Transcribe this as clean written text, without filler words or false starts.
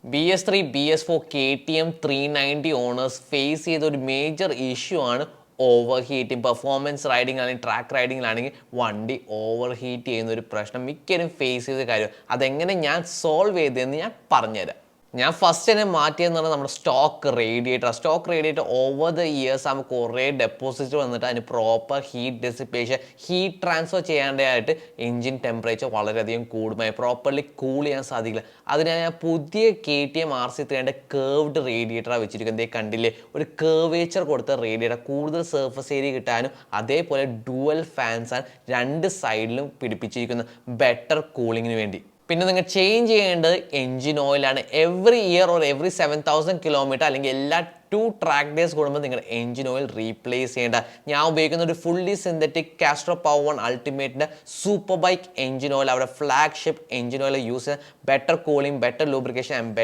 BS3, BS4, KTM 390 owners face ചെയ്ത ഒരു major issue ആണ് ഓവർ ഹീറ്റിംഗ്. പെർഫോമൻസ് റൈഡിംഗ് അല്ലെങ്കിൽ ട്രാക്ക് റൈഡിങ്ങിലാണെങ്കിൽ വണ്ടി ഓവർ ഹീറ്റ് ചെയ്യുന്ന ഒരു പ്രശ്നം മിക്കവരും ഫേസ് ചെയ്ത കാര്യം. അതെങ്ങനെ ഞാൻ സോൾവ് ചെയ്തതെന്ന് ഞാൻ പറഞ്ഞുതരാം. ഞാൻ ഫസ്റ്റ് തന്നെ മാറ്റിയെന്ന് പറഞ്ഞാൽ നമ്മുടെ stock radiator over the years ആകുമ്പോൾ കുറേ ഡെപ്പോസിറ്റ് വന്നിട്ട് അതിന് proper heat dissipation, heat transfer ചെയ്യാണ്ടായിട്ട് എഞ്ചിൻ ടെമ്പറേച്ചർ വളരെയധികം കൂടുമായി പ്രോപ്പർലി കൂൾ ചെയ്യാൻ സാധിക്കില്ല. അതിനാൽ ഞാൻ പുതിയ KTM RC3 കേർവ്ഡ് റേഡിയേറ്ററാണ് വെച്ചിരിക്കുന്നത്. കണ്ടില്ലേ, ഒരു കേർവേച്ചർ കൊടുത്ത റേഡിയേറ്റർ, കൂടുതൽ സർഫസ് ഏരിയ കിട്ടാനും അതേപോലെ ഡുവൽ ഫാൻസ് ആണ് രണ്ട് സൈഡിലും പിടിപ്പിച്ചിരിക്കുന്നത് ബെറ്റർ കൂളിങ്ങിന് വേണ്ടി. പിന്നെ നിങ്ങൾ ചേഞ്ച് ചെയ്യേണ്ടത് എഞ്ചിൻ ഓയിലാണ്. Every year or every 7,000 kilometre അല്ലെങ്കിൽ എല്ലാ 2 ട്രാക്ക് ഡേയ്സ് കൂടുമ്പോൾ നിങ്ങൾ എഞ്ചിൻ ഓയിൽ റീപ്ലേസ് ചെയ്യേണ്ട. ഞാൻ ഉപയോഗിക്കുന്ന ഒരു ഫുള്ളി സിന്തറ്റിക് കാസ്ട്രോ പവർ 1 അൾട്ടിമേറ്റിൻ്റെ സൂപ്പർ ബൈക്ക് എഞ്ചിൻ ഓയിൽ, അവിടെ ഫ്ലാഗ്ഷിപ്പ് എഞ്ചിൻ ഓയിൽ യൂസ് ചെയ്യാൻ better cooling, better lubrication and